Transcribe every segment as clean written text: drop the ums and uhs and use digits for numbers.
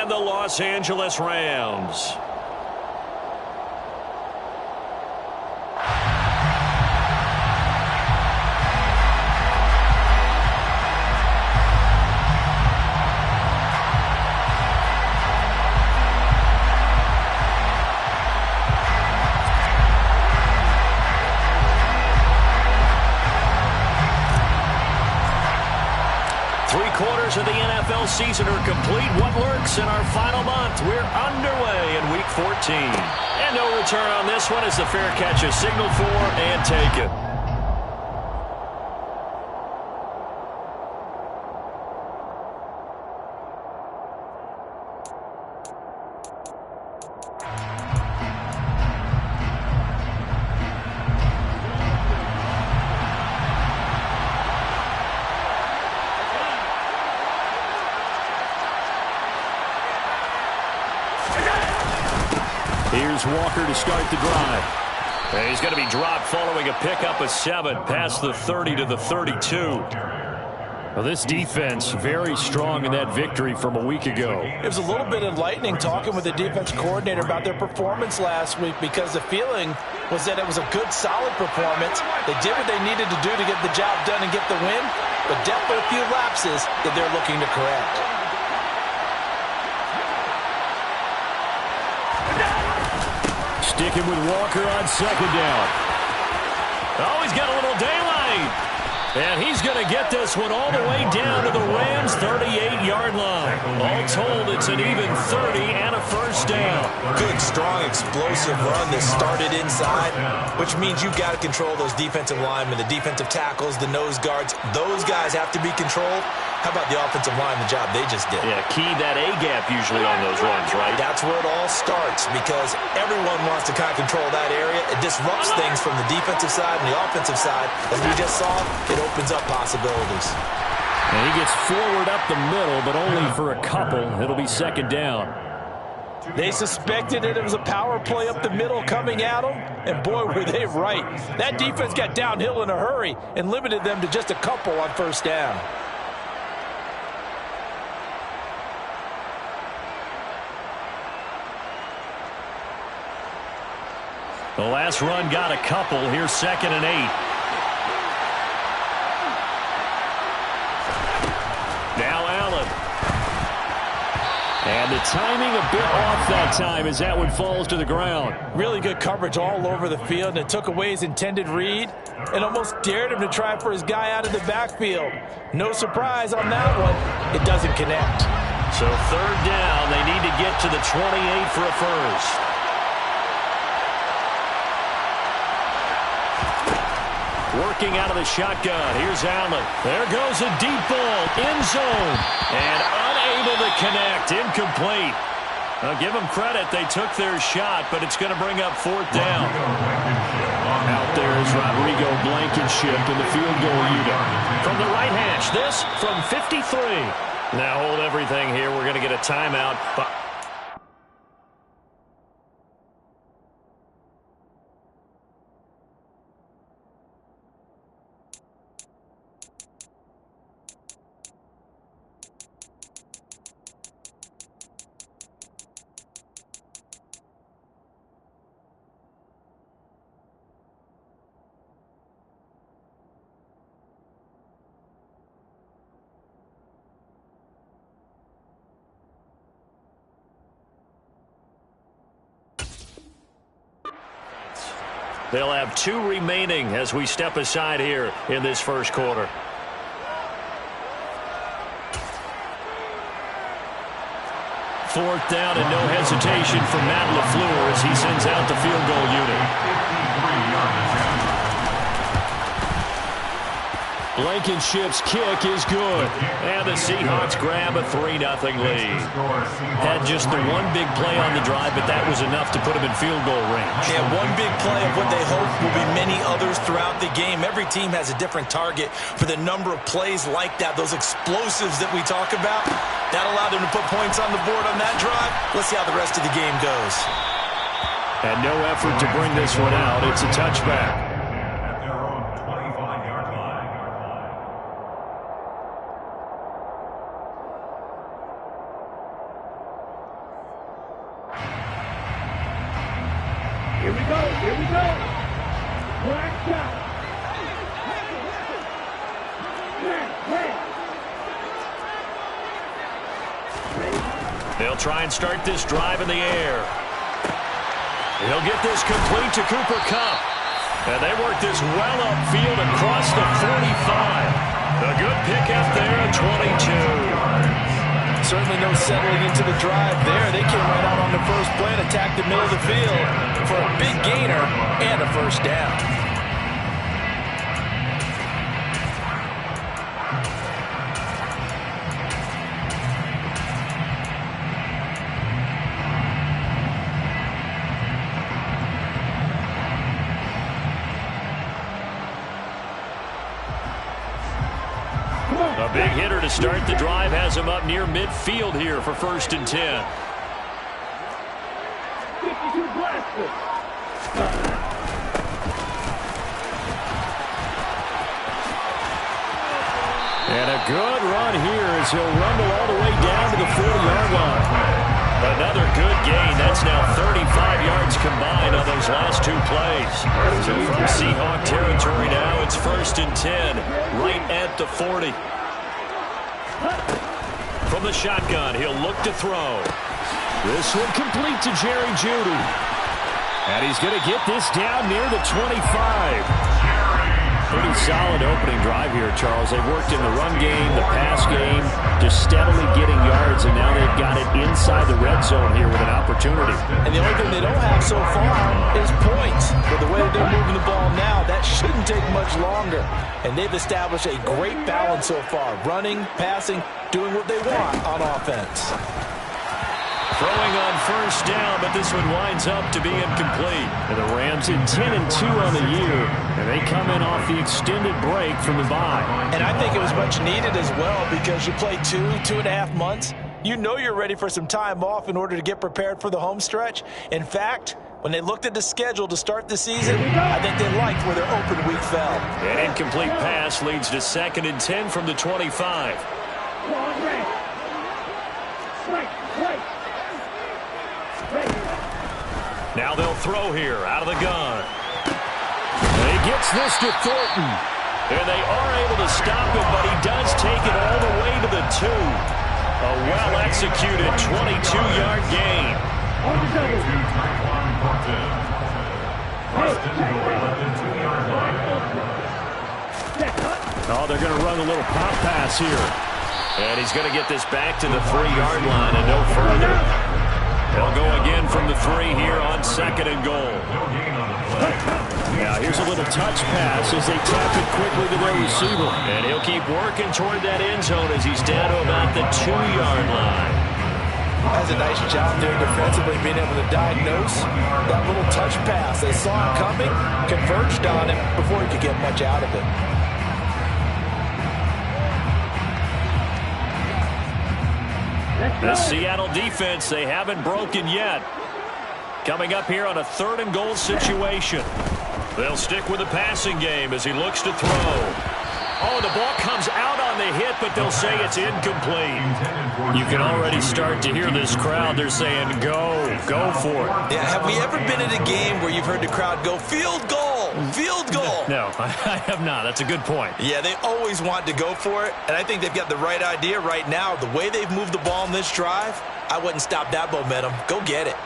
and the Los Angeles Rams. Three-quarters of the NFL season are complete. What lurks in our final month? We're underway in Week 14. And no return on this one as the fair catch is signaled for and taken. Here's Walker to start the drive. And he's going to be dropped following a pickup of 7 past the 30 to the 32. Well, this defense very strong in that victory from a week ago. It was a little bit enlightening talking with the defense coordinator about their performance last week because the feeling was that it was a good, solid performance. They did what they needed to do to get the job done and get the win, but definitely a few lapses that they're looking to correct. Sticking with Walker on second down. Oh, he's got a little daylight. And he's going to get this one all the way down to the Rams' 38-yard line. All told, it's an even 30 and a first down. Good, strong, explosive run that started inside, which means you've got to control those defensive linemen, the defensive tackles, the nose guards. Those guys have to be controlled. How about the offensive line, the job they just did? Yeah, key that A-gap usually on those runs, right? That's where it all starts because everyone wants to kind of control that area. It disrupts things from the defensive side and the offensive side. As we just saw, it opens up possibilities. And he gets forward up the middle, but only for a couple. It'll be second down. They suspected it was a power play up the middle coming at them, and boy, were they right. That defense got downhill in a hurry and limited them to just a couple on first down. The last run got a couple. Here's second and 8. Now Allen. And the timing a bit off that time as that one falls to the ground. Really good coverage all over the field. And it took away his intended read and almost dared him to try for his guy out of the backfield. No surprise on that one. It doesn't connect. So third down. They need to get to the 28 for a first. Working out of the shotgun. Here's Allen. There goes a deep ball. End zone. And unable to connect. Incomplete. Now give them credit. They took their shot, but it's going to bring up fourth down. Out there is Rodrigo Blankenship in the field goal unit. From the right hash. This from 53. Now hold everything here. We're going to get a timeout. They'll have 2 remaining as we step aside here in this first quarter. Fourth down and no hesitation from Matt LaFleur as he sends out the field goal unit. Blankenship's kick is good. And the Seahawks grab a 3-0 lead. Had just the one big play on the drive, but that was enough to put them in field goal range. Yeah, one big play of what they hope will be many others throughout the game. Every team has a different target for the number of plays like that, those explosives that we talk about. That allowed them to put points on the board on that drive. Let's see how the rest of the game goes. And no effort to bring this one out. It's a touchback. Here we go. Here we go. Black shot. They'll try and start this drive in the air. He'll get this complete to Cooper Kupp. And they work this well upfield across the 45. A good pickup there at 22. Certainly no settling into the drive there. They came right out on the first play and attacked the middle of the field for a big gainer and a first down. A big hitter to start the drive has him up near midfield here for 1st and 10. 52 blasters. And a good run here as he'll rumble all the way down to the 40-yard line. Another good gain. That's now 35 yards combined on those last 2 plays. So from Seahawk territory now, it's 1st and 10, right at the 40. From the shotgun, he'll look to throw. This one complete to Jerry Jeudy. And he's going to get this down near the 25. Pretty solid opening drive here, Charles. They've worked in the run game, the pass game, just steadily getting yards, and now they've got it inside the red zone here with an opportunity. And the only thing they don't have so far is points. With the way they're moving the ball now, that shouldn't take much longer. And they've established a great balance so far. Running, passing, doing what they want on offense. Throwing on 1st down, but this one winds up to be incomplete. And the Rams in 10-2 on the year, and they come in off the extended break from the bye. And I think it was much needed as well because you play 2.5 months. You know you're ready for some time off in order to get prepared for the home stretch. In fact, when they looked at the schedule to start the season, I think they liked where their open week fell. An incomplete pass leads to 2nd and 10 from the 25. Now they'll throw here out of the gun. And he gets this to Thornton. And they are able to stop him, but he does take it all the way to the 2. A well-executed 22-yard gain. Oh, they're going to run a little pop pass here. And he's going to get this back to the 3-yard line and no further. They'll go again from the 3 here on 2nd and goal. Now here's a little touch pass as they tap it quickly to their receiver. And he'll keep working toward that end zone as he's down to about the 2-yard line. Has a nice job there defensively being able to diagnose that little touch pass. They saw it coming, converged on him before he could get much out of it. The Seattle defense, they haven't broken yet. Coming up here on a 3rd and goal situation. They'll stick with the passing game as he looks to throw. Oh, the ball comes out on the hit, but they'll say it's incomplete. You can already start to hear this crowd. They're saying, go for it. Yeah, have we ever been at a game where you've heard the crowd go, field goal, field goal? No, I have not. That's a good point. Yeah, they always want to go for it, and I think they've got the right idea right now. The way they've moved the ball in this drive, I wouldn't stop that momentum. Go get it.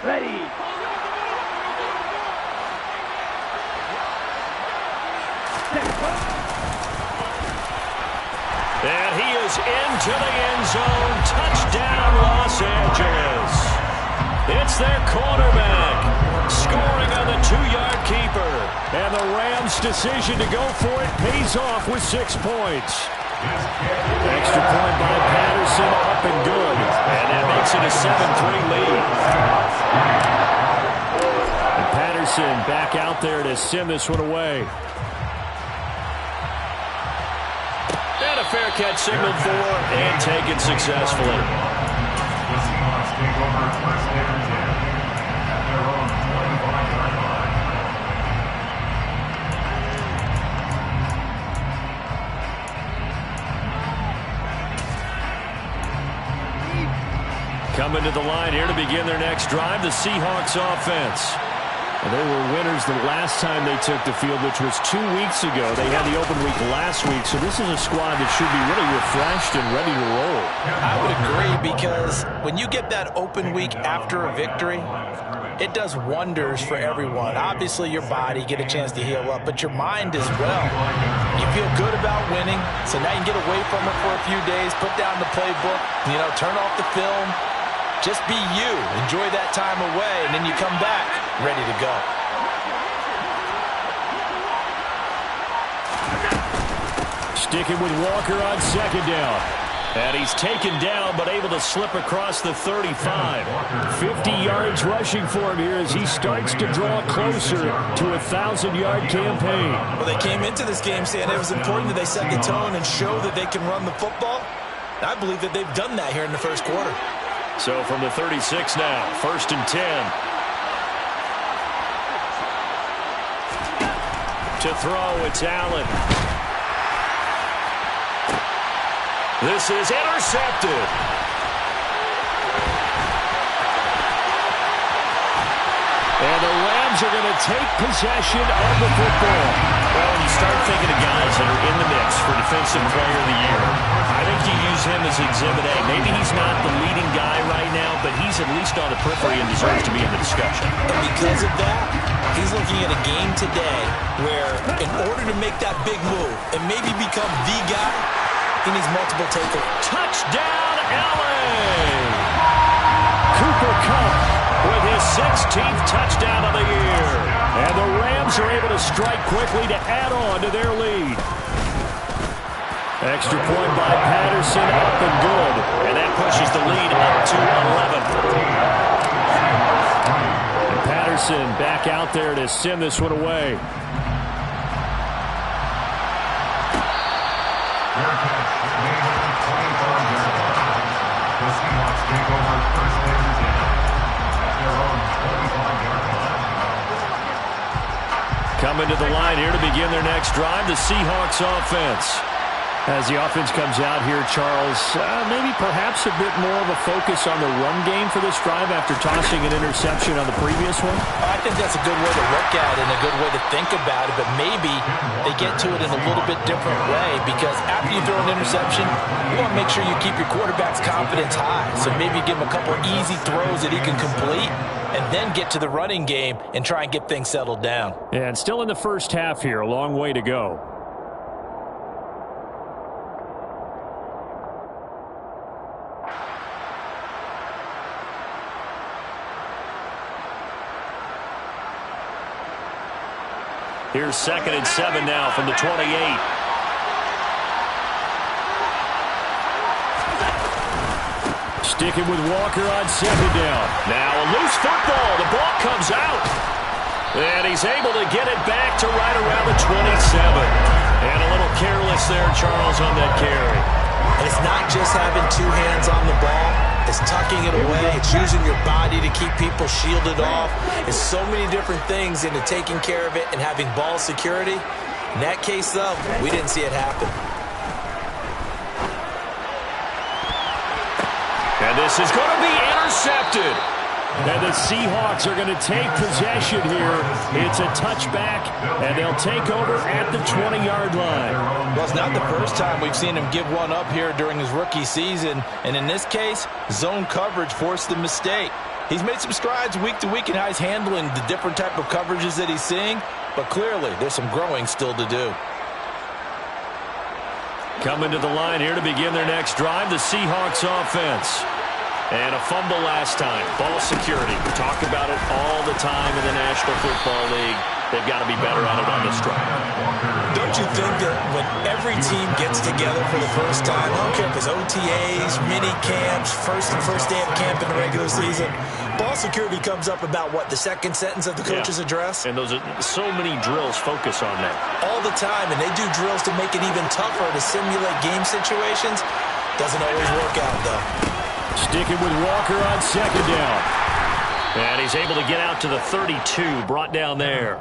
Ready. And he is into the end zone. Touchdown, Los Angeles. It's their quarterback scoring on the 2-yard keeper. And the Rams' decision to go for it pays off with 6 points. Extra point by Patterson, up and good. And that makes it a 7-3 lead. And Patterson back out there to send this one away. And a fair catch signaled for and taken successfully. The Seahawks take over first and 10 at their own 25-yard line. Coming to the line here to begin their next drive, the Seahawks offense. And they were winners the last time they took the field, which was 2 weeks ago. They had the open week last week, so this is a squad that should be really refreshed and ready to roll. I would agree, because when you get that open week after a victory, it does wonders for everyone. Obviously, your body, get a chance to heal up, but your mind as well. You feel good about winning, so now you can get away from it for a few days, put down the playbook, turn off the film. Just be you. Enjoy that time away, and then you come back ready to go. Sticking with Walker on second down. And he's taken down, but able to slip across the 35. 50 yards rushing for him here as he starts to draw closer to a 1,000-yard campaign. Well, they came into this game saying it was important that they set the tone and show that they can run the football. I believe that they've done that here in the first quarter. So from the 36 now, 1st and 10. To throw, it's Allen. This is intercepted. And the Rams are going to take possession of the football. Well, when you start thinking of guys that are in the mix for Defensive Player of the Year, I think you use him as Exhibit A. Maybe he's not the leading guy right now, but he's at least on the periphery and deserves to be in the discussion. And because of that, he's looking at a game today where in order to make that big move and maybe become the guy, he needs multiple takeaways. Touchdown, LA! Cooper Kupp with his 16th touchdown of the year. And the Rams are able to strike quickly to add on to their lead. Extra point by Patterson, up and good. And that pushes the lead up to 11. And Patterson back out there to send this one away. The Seahawks take over first and 10 at their own 25-yard line. Coming to the line here to begin their next drive, the Seahawks offense. As the offense comes out here, Charles, maybe perhaps a bit more of a focus on the run game for this drive after tossing an interception on the previous one? I think that's a good way to look at it and a good way to think about it, but maybe they get to it in a little bit different way, because after you throw an interception, you want to make sure you keep your quarterback's confidence high. So maybe you give him a couple easy throws that he can complete and then get to the running game and try and get things settled down. And still in the first half here, a long way to go. Here's 2nd and 7 now from the 28. Sticking with Walker on second down. Now a loose football. The ball comes out. And he's able to get it back to right around the 27. And a little careless there, Charles, on that carry. And it's not just having two hands on the ball. It's tucking it away. It's using your body to keep people shielded off. It's so many different things into taking care of it and having ball security. In that case, though, we didn't see it happen. And this is going to be intercepted. And the Seahawks are going to take possession here. It's a touchback, and they'll take over at the 20-yard line. Well, it's not the first time we've seen him give one up here during his rookie season. And in this case, zone coverage forced the mistake. He's made some strides week to week in how he's handling the different type of coverages that he's seeing. But clearly, there's some growing still to do. Coming to the line here to begin their next drive, the Seahawks offense. And a fumble last time. Ball security. We talk about it all the time in the National Football League. They've got to be better at it on this drive. Don't you think that when every team gets together for the first time, I don't care if it's OTAs, mini camps, first day of camp in the regular season, ball security comes up about, what, the second sentence of the coach's address? And those are so many drills focus on that. All the time, and they do drills to make it even tougher to simulate game situations. Doesn't always work out, though. Sticking with Walker on second down. And he's able to get out to the 32, brought down there.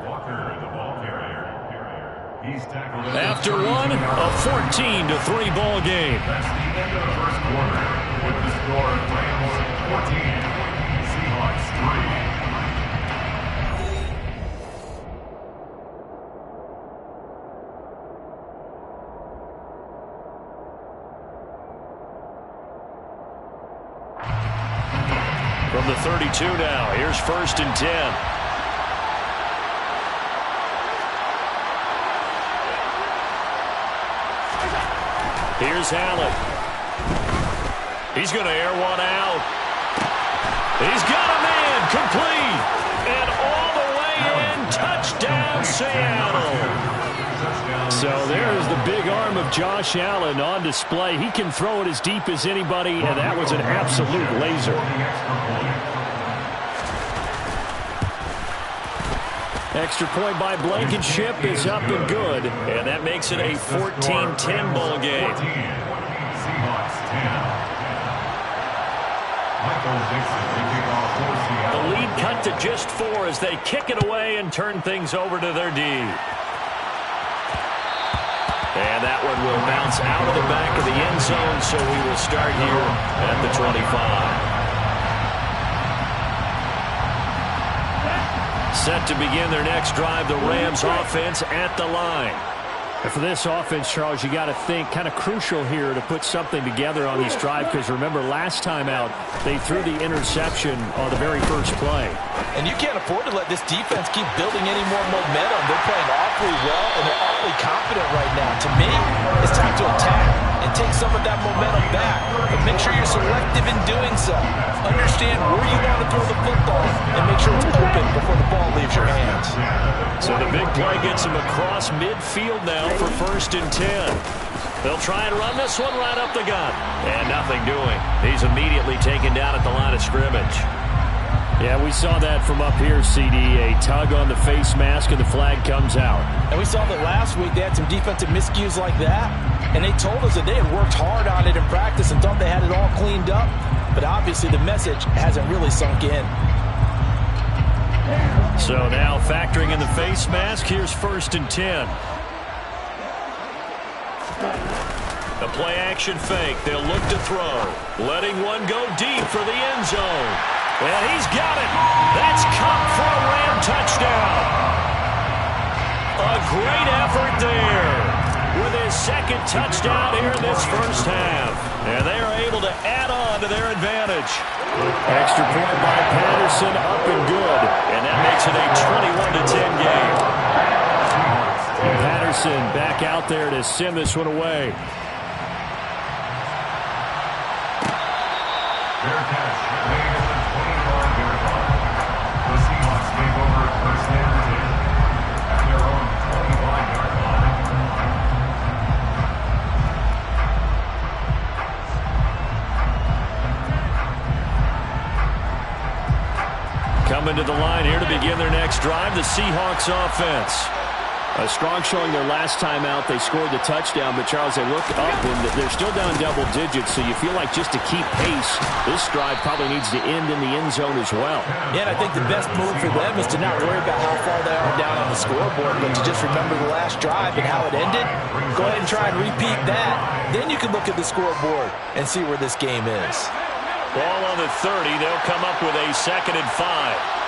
After one, a 14-3 ball game. That's the end of the first quarter with the score playing 14. Seahawks 3. From the 32 now, here's 1st and 10. Here's Allen. He's going to air one out. He's got a man, complete. And all the way in, touchdown Seattle. So there's the big arm of Josh Allen on display. He can throw it as deep as anybody, and that was an absolute laser. Extra point by Blankenship is up and good, and that makes it a 14-10 ball game. Seahawks 10. The lead cut to just 4 as they kick it away and turn things over to their D. And that one will bounce out of the back of the end zone, so we will start here at the 25. Set to begin their next drive, the Rams offense at the line. And for this offense, Charles, you got to think kind of crucial here to put something together on these drives, because remember last time out they threw the interception on the very first play. And you can't afford to let this defense keep building any more momentum. They're playing awfully well, and they're awfully confident right now. To me, it's time to attack and take some of that momentum back. But make sure you're selective in doing so. Understand where you want to throw the football and make sure it's open before the ball leaves your hands. So the big play gets him across midfield now for 1st and 10. They'll try and run this one right up the gut. And nothing doing. He's immediately taken down at the line of scrimmage. Yeah, we saw that from up here, CD. A tug on the face mask, and the flag comes out. And we saw that last week they had some defensive miscues like that. And they told us that they had worked hard on it in practice and thought they had it all cleaned up. But obviously the message hasn't really sunk in. So now factoring in the face mask, here's 1st and 10. A play action fake. They'll look to throw. Letting one go deep for the end zone. And he's got it. That's caught for a Ram touchdown. A great effort there with his 2nd touchdown here in this first half. And they are able to add on to their advantage. Extra point by Patterson, up and good. And that makes it a 21-10 game. Patterson back out there to send this one away. Fair catch. Made at the 25-yard line. The Seahawks take over 1st and 10 at their own 25-yard line. Coming to the line here to begin their next drive, the Seahawks offense. A strong showing their last time out. They scored the touchdown, but Charles, they look up and they're still down double digits, so you feel like just to keep pace, this drive probably needs to end in the end zone as well. Yeah, and I think the best move for them is to not worry about how far they are down on the scoreboard, but to just remember the last drive and how it ended. Go ahead and try and repeat that. Then you can look at the scoreboard and see where this game is. Ball on the 30. They'll come up with a 2nd and 5.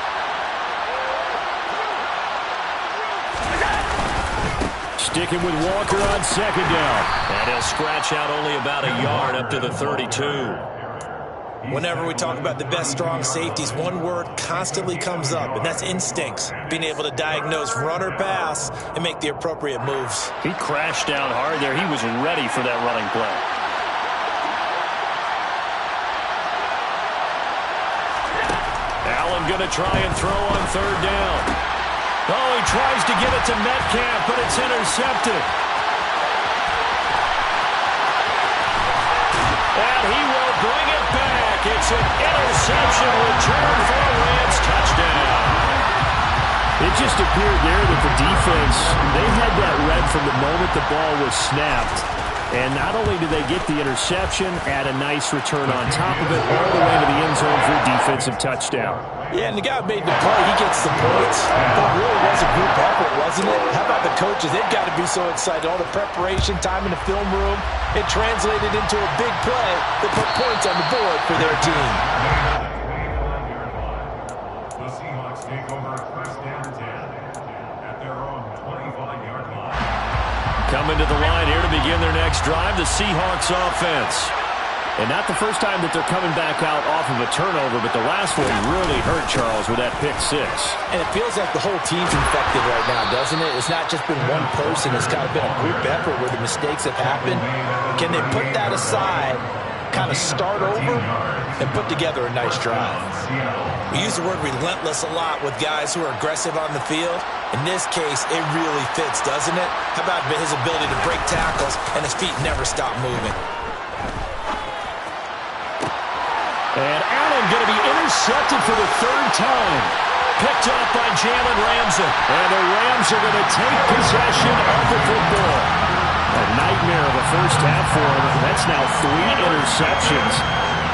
Sticking with Walker on 2nd down. And he'll scratch out only about a yard up to the 32. Whenever we talk about the best strong safeties, one word constantly comes up, and that's instincts. Being able to diagnose run or pass and make the appropriate moves. He crashed down hard there. He was ready for that running play. Allen going to try and throw on 3rd down. Oh, he tries to get it to Metcalf, but it's intercepted. And he will bring it back. It's an interception return for a Rams touchdown. It just appeared there that the defense, they had that read from the moment the ball was snapped. And not only do they get the interception, add a nice return on top of it, all the way to the end zone for a defensive touchdown. Yeah, and the guy who made the play, he gets the points. But it really was a group effort, wasn't it? How about the coaches? They've got to be so excited. All the preparation time in the film room, it translated into a big play that put points on the board for their team. The Seahawks take over first down 10 at their own 25-yard line. Coming to the line here to begin their next drive, the Seahawks offense. And not the first time that they're coming back out off of a turnover, but the last one really hurt, Charles, with that pick six. And it feels like the whole team's infected right now, doesn't it? It's not just been one person. It's kind of been a group effort where the mistakes have happened. Can they put that aside, kind of start over, and put together a nice drive? We use the word relentless a lot with guys who are aggressive on the field. In this case, it really fits, doesn't it? How about his ability to break tackles and his feet never stop moving? And Allen going to be intercepted for the third time. Picked up by Jalen Ramsey. And the Rams are going to take possession of the football. A nightmare of a first half for him. That's now 3 interceptions.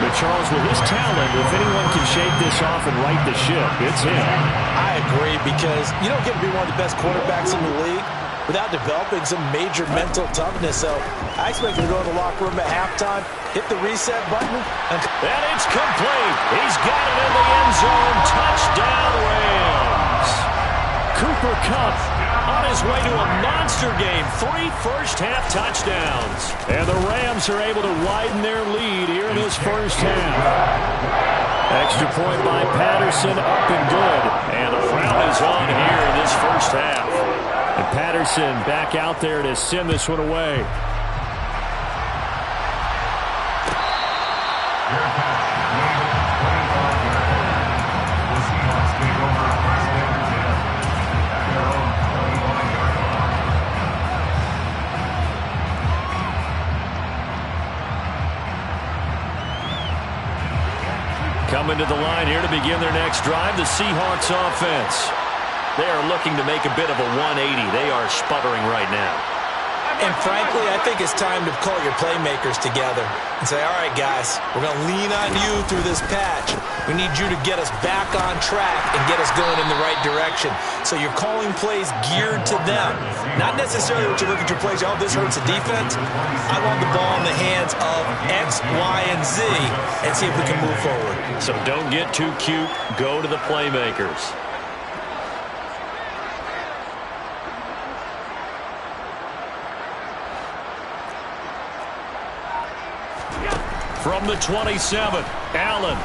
But Charles, with his talent, if anyone can shake this off and right the ship, it's him. I agree, because you don't get to be one of the best quarterbacks in the league without developing some major mental toughness. So I expect him to go to the locker room at halftime, hit the reset button. And it's complete. He's got it in the end zone. Touchdown, Rams. Cooper Kupp on his way to a monster game. 3 first-half touchdowns. And the Rams are able to widen their lead here in this first half. Extra point by Patterson, up and good. And a foul is on here in this first half. And Patterson back out there to send this one away. Coming to the line here to begin their next drive, the Seahawks offense. They are looking to make a bit of a 180. They are sputtering right now. And frankly, I think it's time to call your playmakers together and say, all right, guys, we're going to lean on you through this patch. We need you to get us back on track and get us going in the right direction. So you're calling plays geared to them. Not necessarily what you look at your plays, oh, this hurts the defense. I want the ball in the hands of X, Y, and Z and see if we can move forward. So don't get too cute. Go to the playmakers. From the 27, Allen.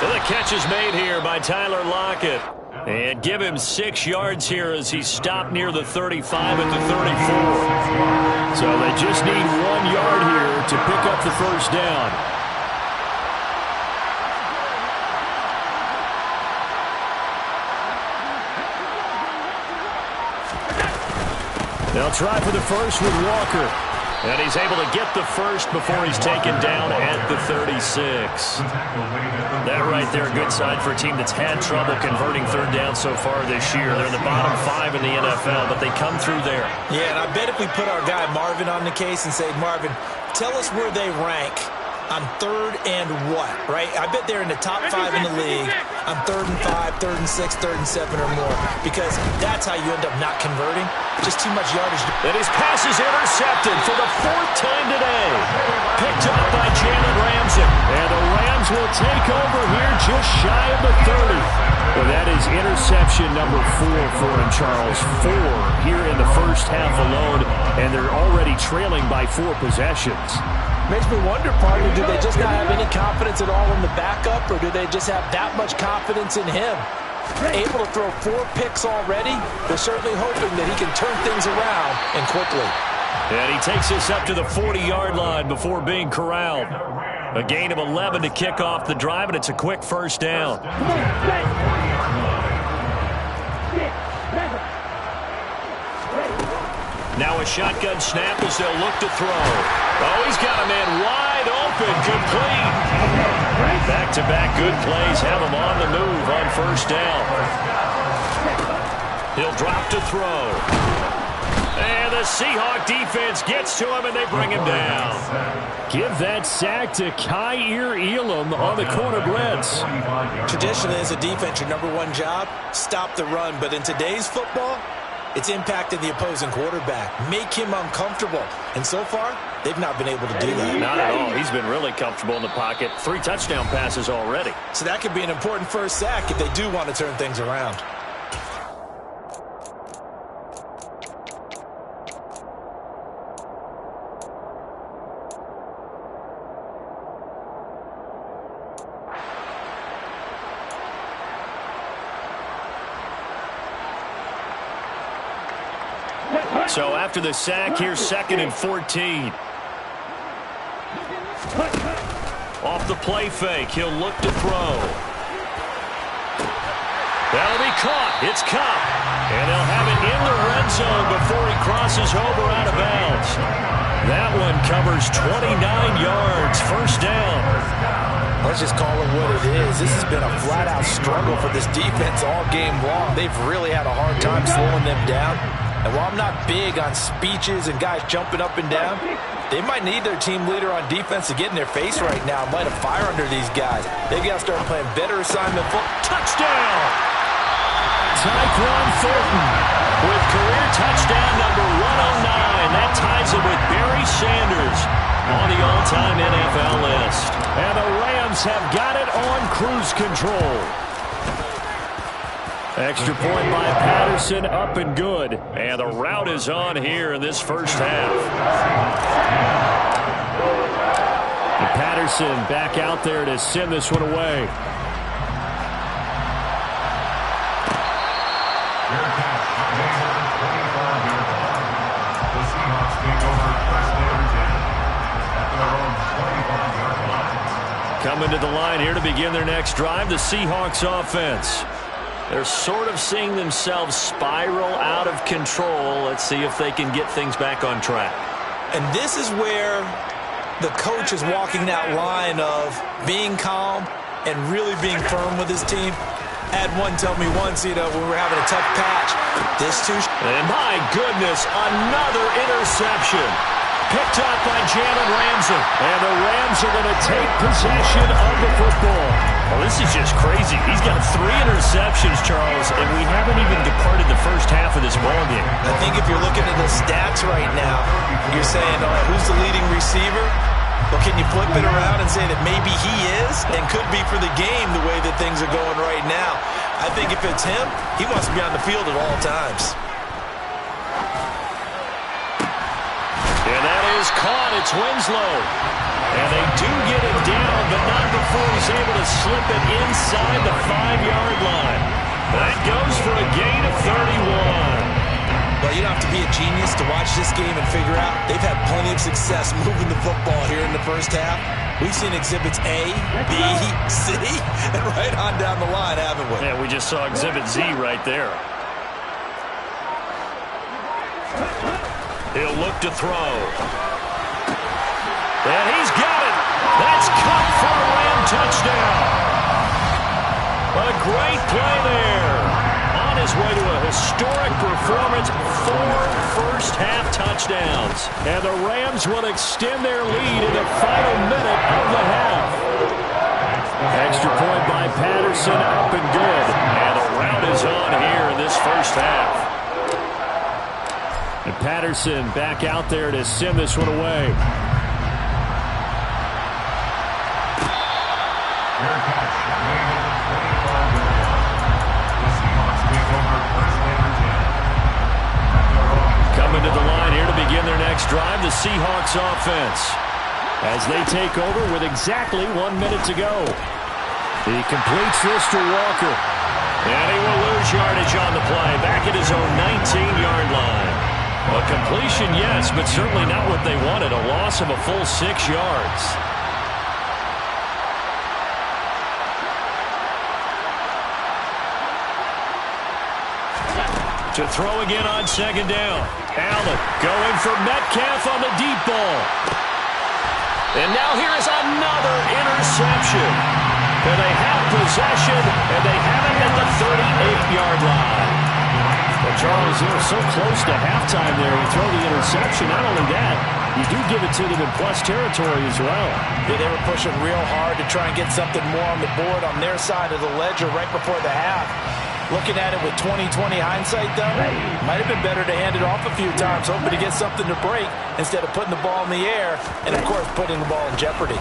The catch is made here by Tyler Lockett. And give him 6 yards here as he's stopped near the 35 at the 34. So they just need 1 yard here to pick up the first down. They'll try for the first with Walker. And he's able to get the first before he's taken down at the 36. That right there, a good sign for a team that's had trouble converting third down so far this year. They're in the bottom 5 in the NFL, but they come through there. Yeah, and I bet if we put our guy Marvin on the case and say, Marvin, tell us where they rank on third and what, right? I bet they're in the top 5 in the league on 3rd and 5, 3rd and 6, 3rd and 7 or more, because that's how you end up not converting. Just too much yardage. And his pass is intercepted for the 4th time today. Picked up by Jalen Ramsey. And the Rams will take over here just shy of the 30. Well, that is interception number 4 for him, Charles. 4 here in the first half alone, and they're already trailing by 4 possessions. Makes me wonder, partner, do they just not have any confidence at all in the backup, or do they just have that much confidence in him? Able to throw 4 picks already, they're certainly hoping that he can turn things around and quickly. And he takes us up to the 40-yard line before being corralled. A gain of 11 to kick off the drive, and it's a quick first down. Now a shotgun snap as they'll look to throw. Oh, he's got a man wide open, complete. Back-to-back good plays have him on the move on first down. He'll drop to throw. And the Seahawks defense gets to him, and they bring him down. Give that sack to Kaiir Elam on the corner blitz. Traditionally, as a defense, your #1 job, stop the run. But in today's football, it's impacting the opposing quarterback. Make him uncomfortable. And so far, they've not been able to do that. Not at all. He's been really comfortable in the pocket. 3 touchdown passes already. So that could be an important first sack if they do want to turn things around. So after the sack, here's 2nd and 14. Off the play fake, he'll look to throw. That'll be caught. It's Cup. And they'll have it in the red zone before he crosses over out of bounds. That one covers 29 yards. First down. Let's just call it what it is. This has been a flat-out struggle for this defense all game long. They've really had a hard time slowing them down. And while I'm not big on speeches and guys jumping up and down, they might need their team leader on defense to get in their face right now and light a fire under these guys. They've got to start playing better assignment football. Touchdown! Tyquan Thornton with career touchdown number 109. That ties him with Barry Sanders on the all-time NFL list. And the Rams have got it on cruise control. Extra point by Patterson, up and good. And the route is on here in this first half. And Patterson back out there to send this one away. Coming to the line here to begin their next drive, the Seahawks offense. They're sort of seeing themselves spiral out of control. Let's see if they can get things back on track. And this is where the coach is walking that line of being calm and really being firm with his team. Had one tell me once, when we're having a tough patch, this too. And my goodness, another interception. Picked up by Jalen Ramsey. And the Rams are going to take possession of the football. Well, this is just crazy. He's got 3 interceptions, Charles, and we haven't even departed the first half of this ballgame. I think if you're looking at the stats right now, you're saying, who's the leading receiver? Well, can you flip it around and say that maybe he is and could be for the game the way that things are going right now? I think if it's him, he wants to be on the field at all times. And that is caught. It's Winslow. And they do get it down, but not before he's able to slip it inside the 5-yard line. That goes for a gain of 31. Well, you don't have to be a genius to watch this game and figure out they've had plenty of success moving the football here in the first half. We've seen exhibits A, B, C, and right on down the line, haven't we? Yeah, we just saw exhibit Z right there. He'll look to throw. And he's got it. That's Cup for a Ram touchdown. A great play there. On his way to a historic performance, 4 first-half touchdowns. And the Rams will extend their lead in the final minute of the half. Extra point by Patterson, up and good. And the route is on here in this first half. And Patterson back out there to send this one away. Coming to the line here to begin their next drive, the Seahawks offense. As they take over with exactly 1 minute to go. He completes this to Walker. And he will lose yardage on the play, back at his own 19-yard line. A completion, yes, but certainly not what they wanted. A loss of a full 6 yards. To throw again on 2nd down. Allen going for Metcalf on the deep ball. And now here is another interception. And they have possession, and they have it at the 38-yard line. Well, Charles, so close to halftime there. You throw the interception. Not only that, you do give it to them in plus territory as well. Yeah, they were pushing real hard to try and get something more on the board on their side of the ledger right before the half. Looking at it with 20/20 hindsight, though, might have been better to hand it off a few times, hoping to get something to break instead of putting the ball in the air and, of course, putting the ball in jeopardy.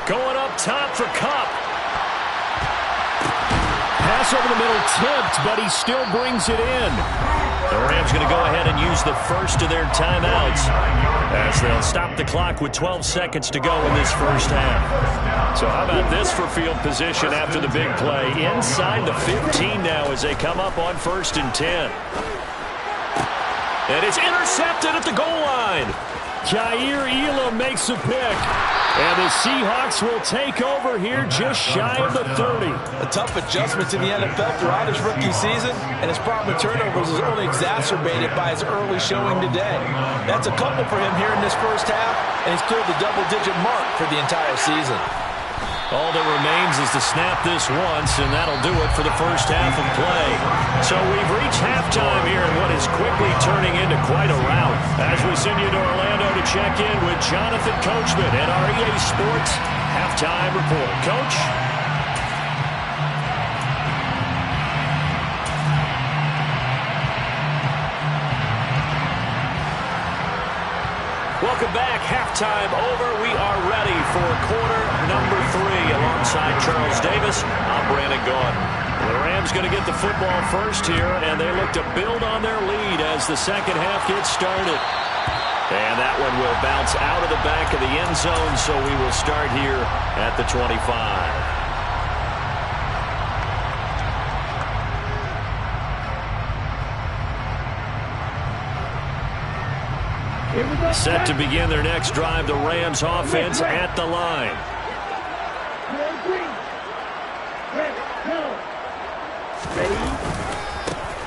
Going up top for Kupp. Pass over the middle tipped, but he still brings it in. The Rams going to go ahead and use the first of their timeouts as they'll stop the clock with 12 seconds to go in this first half. So how about this for field position after the big play? Inside the 15 now as they come up on 1st and 10. And it's intercepted at the goal line. Jair Elam makes a pick. And the Seahawks will take over here just shy of the 30. A tough adjustment to the NFL throughout his rookie season, and his problem with turnovers is only exacerbated by his early showing today. That's a couple for him here in this first half, and he's cleared the double-digit mark for the entire season. All that remains is to snap this once, and that'll do it for the first half of play. So we've reached halftime here in what is quickly turning into quite a rout. As we send you to Orlando to check in with Jonathan Coachman at our EA Sports Halftime Report. Coach? Welcome back. Halftime over. We are ready for quarter number 3. Alongside Charles Davis, I'm Brandon Gaudin. The Rams going to get the football first here, and they look to build on their lead as the second half gets started. And that one will bounce out of the back of the end zone, so we will start here at the 25. Set to begin their next drive, the Rams offense at the line.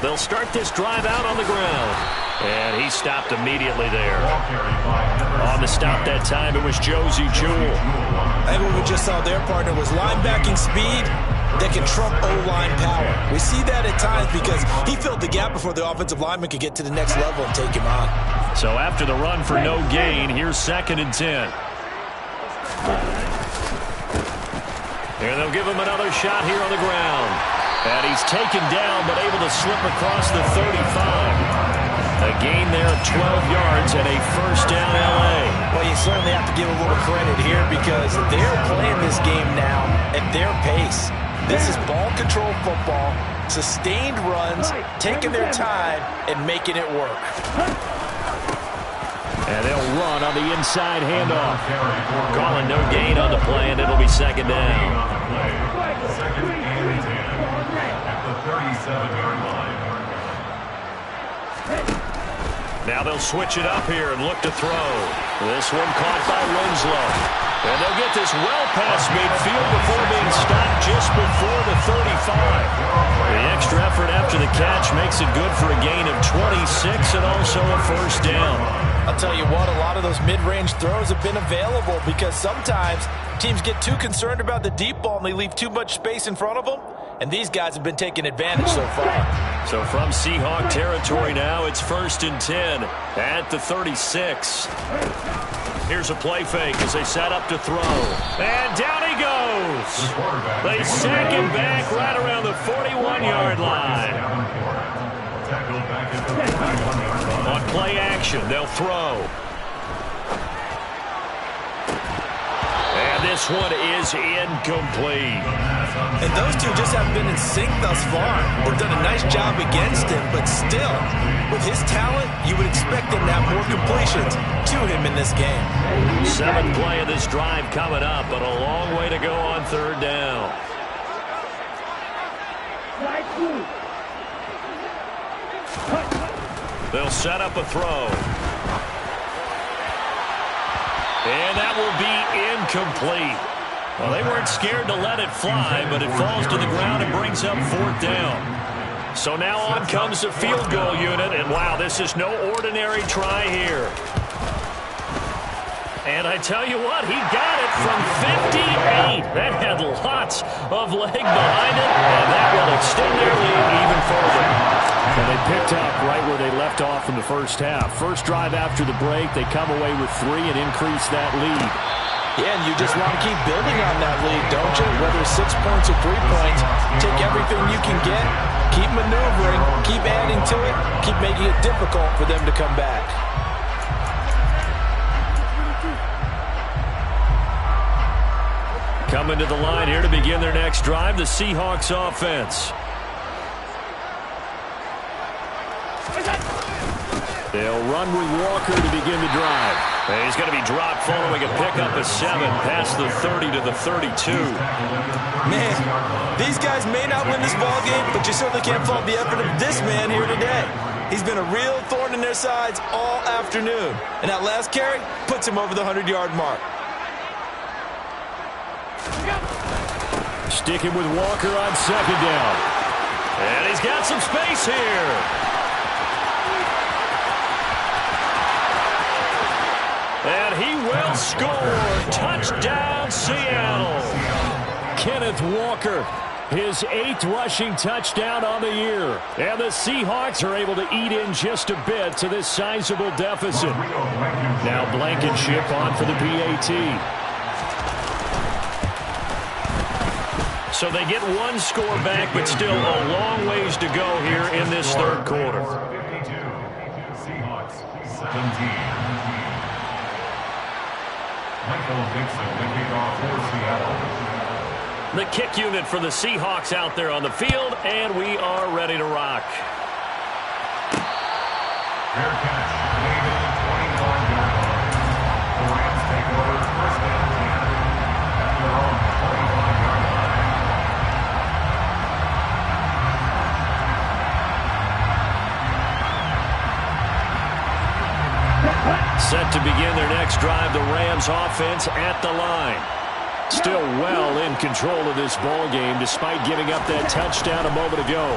They'll start this drive out on the ground. And he stopped immediately there. On the stop that time, it was Josie Jewell. I think what we just saw their partner was linebacking speed that can trump O-line power. We see that at times because he filled the gap before the offensive lineman could get to the next level and take him on. So after the run for no gain, here's 2nd and 10. And they'll give him another shot here on the ground. And he's taken down but able to slip across the 35. A gain there of 12 yards and a first down L.A. Well, you certainly have to give a little credit here because they're playing this game now at their pace. This is ball control football, sustained runs, taking their time, and making it work. And they'll run on the inside handoff. Calling no gain on the play, and it'll be 2nd down. 2nd and 10 at the 37-yard line. Now they'll switch it up here and look to throw. This one caught by Winslow. And they'll get this well past midfield before being stopped just before the 35. The extra effort after the catch makes it good for a gain of 26 and also a first down. I'll tell you what, a lot of those mid-range throws have been available because sometimes teams get too concerned about the deep ball and they leave too much space in front of them. And these guys have been taking advantage so far. So from Seahawk territory now, it's 1st and 10 at the 36. Here's a play fake as they set up to throw. And down he goes. They sack him back right around the 41-yard line. On play action, they'll throw. And this one is incomplete. And those two just haven't been in sync thus far. They've done a nice job against him, but still, with his talent, you would expect them to have more completions to him in this game. 7th play of this drive coming up, but a long way to go on 3rd down. They'll set up a throw. And that will be incomplete. Well, they weren't scared to let it fly, but it falls to the ground and brings up 4th down. So now on comes the field goal unit, and wow, this is no ordinary try here. And I tell you what, he got it from 58. That had lots of leg behind it, and that will extend their lead even further. And they picked up right where they left off in the first half. First drive after the break, they come away with 3 and increase that lead. Yeah, and you just want to keep building on that lead, don't you? Whether it's 6 points or 3 points, take everything you can get, keep maneuvering, keep adding to it, keep making it difficult for them to come back. Coming to the line here to begin their next drive, the Seahawks offense. They'll run with Walker to begin the drive. And he's going to be dropped following a pickup of 7 past the 30 to the 32. Man, these guys may not win this ball game, but you certainly can't fault the effort of this man here today. He's been a real thorn in their sides all afternoon. And that last carry puts him over the 100-yard mark. Sticking with Walker on second down. And he's got some space here. And he will score. Touchdown, Seattle. Kenneth Walker, his 8th rushing touchdown on the year. And the Seahawks are able to eat in just a bit to this sizable deficit. Now Blankenship on for the PAT. So they get 1 score back, but still a long ways to go here in this third quarter. 52, Seahawks 17. Michael Dixon, the kickoff for Seattle. The kick unit for the Seahawks out there on the field, and we are ready to rock. Fair catch, made at the 25-yard line. The Rams take over first and 10 at their own 25-yard line. Set to begin their next drive, the Rams offense at the line. Still well in control of this ball game despite giving up that touchdown a moment ago.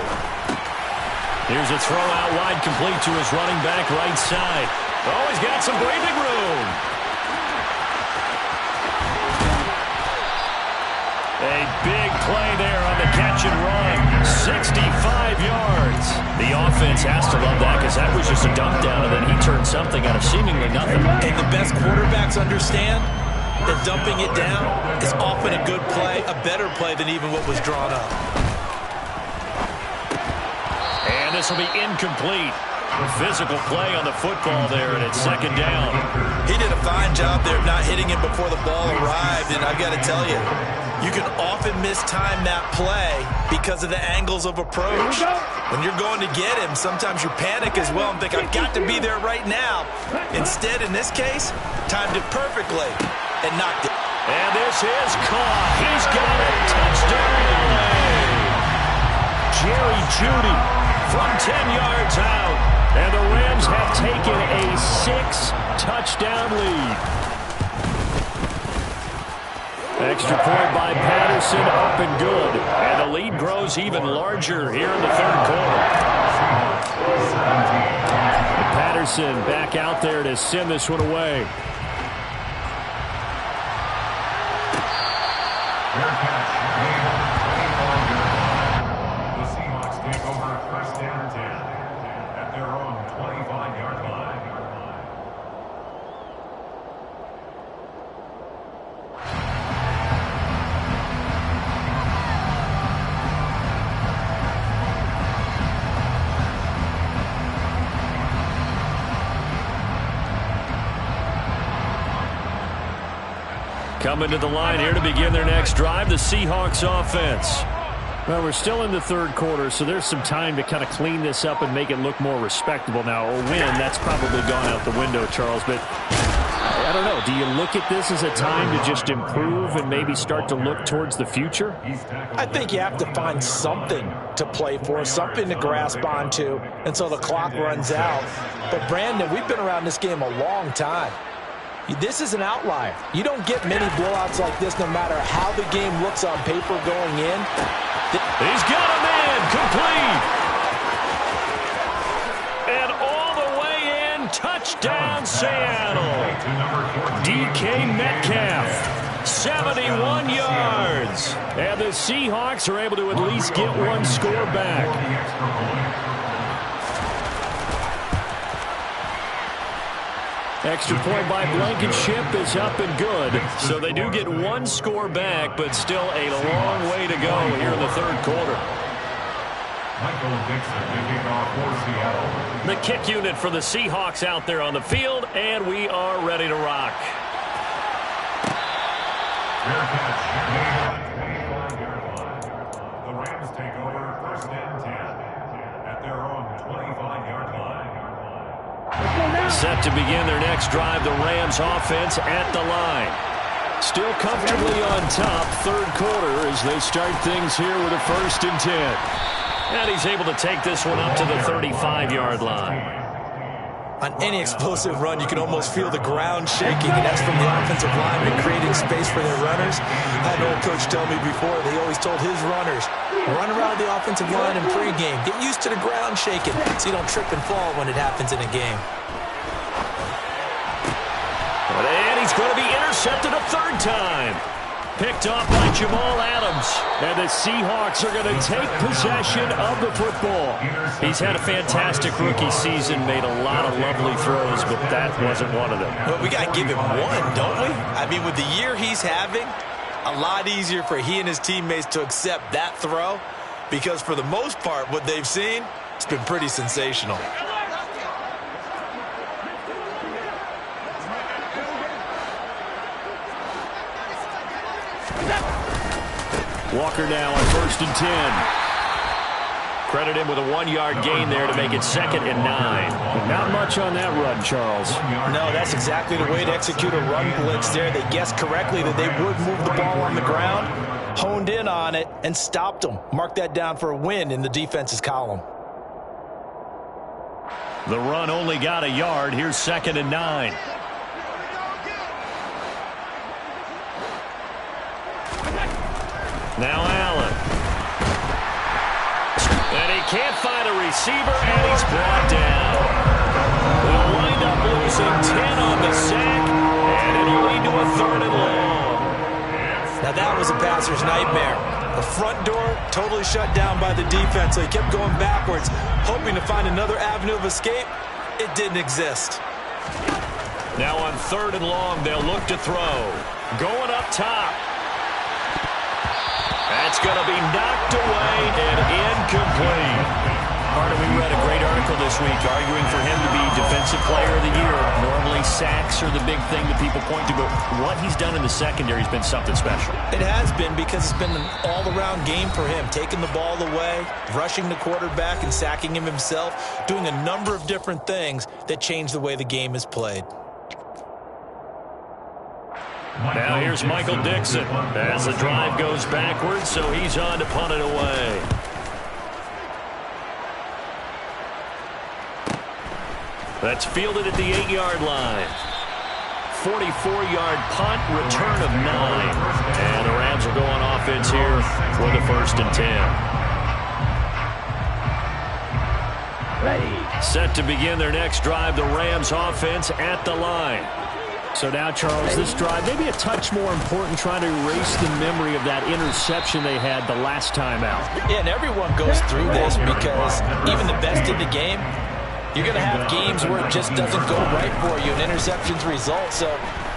Here's a throw out wide, complete to his running back right side. Oh, he's got some breathing room. A big play there on the catch and run. 65 yards. The offense has to love that because that was just a dump down, and then he turned something out of seemingly nothing. And the best quarterbacks understand that dumping it down is often a good play, a better play than even what was drawn up. And this will be incomplete. Physical play on the football there, and it's second down. He did a fine job there of not hitting him before the ball arrived, and I've got to tell you, you can often mistime that play because of the angles of approach. When you're going to get him, sometimes you panic as well and think, I've got to be there right now. Instead, in this case, timed it perfectly and knocked it. And this is caught. He's got it. Touchdown, LA. Jerry Jeudy from 10 yards out. And the Rams have taken a 6-touchdown lead. Extra point by Patterson, up and good. And the lead grows even larger here in the third quarter. And Patterson back out there to send this one away. The Seahawks take over first and 10 at their own 25-yard line. Coming to the line here to begin their next drive, the Seahawks offense. Well, we're still in the third quarter, so there's some time to kind of clean this up and make it look more respectable. Now, a win, that's probably gone out the window, Charles, but I don't know. Do you look at this as a time to just improve and maybe start to look towards the future? I think you have to find something to play for, something to grasp onto until the clock runs out. But, Brandon, we've been around this game a long time. This is an outlier. You don't get many blowouts like this no matter how the game looks on paper going in. He's got him in, complete. And all the way in, touchdown Seattle. to number 14. DK Metcalf, 71 yards. And the Seahawks are able to at least get one score back. Extra point by Blankenship is up and good. So they do get one score back, but still a long way to go here in the third quarter. Michael Dixon kicking off for Seattle. The kick unit for the Seahawks out there on the field, and we are ready to rock. Fair catch. 25-yard line. The Rams take over first and 10 at their own 25-yard line. Set to begin their next drive, the Rams offense at the line. Still comfortably on top, third quarter, as they start things here with a first and 10. And he's able to take this one up to the 35-yard line. On any explosive run, you can almost feel the ground shaking, and that's from the offensive linemen creating space for their runners. I had an old coach tell me before, they always told his runners, run around the offensive line in pregame. Get used to the ground shaking so you don't trip and fall when it happens in a game. And he's going to be intercepted a third time. Picked off by Jamal Adams. And the Seahawks are going to take possession of the football. He's had a fantastic rookie season, made a lot of lovely throws, but that wasn't one of them. But we got to give him one, don't we? I mean, with the year he's having, a lot easier for he and his teammates to accept that throw, because for the most part, what they've seen, it's been pretty sensational. Walker now on first and 10. Credit him with a 1-yard gain there to make it 2nd and 9. Not much on that run, Charles. No, that's exactly the way to execute a run blitz there. They guessed correctly that they would move the ball on the ground, honed in on it, and stopped them. Mark that down for a win in the defense's column. The run only got a yard. Here's 2nd and 9. Now Allen. And he can't find a receiver, and he's brought down. They'll wind up losing 10 on the sack, and it'll lead to a 3rd and long. Now that was a passer's nightmare. The front door totally shut down by the defense, so he kept going backwards, hoping to find another avenue of escape. It didn't exist. Now on 3rd and long, they'll look to throw. Going up top. That's going to be knocked away and incomplete. Carter, we read a great article this week arguing for him to be Defensive Player of the Year. Normally sacks are the big thing that people point to, but what he's done in the secondary has been something special. It has been, because it's been an all-around game for him, taking the ball away, rushing the quarterback and sacking him himself, doing a number of different things that change the way the game is played. Now here's Michael Dixon as the drive goes backwards, so he's on to punt it away. That's fielded at the 8-yard line. 44-yard punt, return of 9. And the Rams are going offense here for the 1st and 10. Ready. Set to begin their next drive, the Rams offense at the line. So now, Charles, this drive maybe a touch more important, trying to erase the memory of that interception they had the last time out. Yeah, and everyone goes through this, because even the best in the game, you're going to have games where it just doesn't go right for you, and interceptions result. So,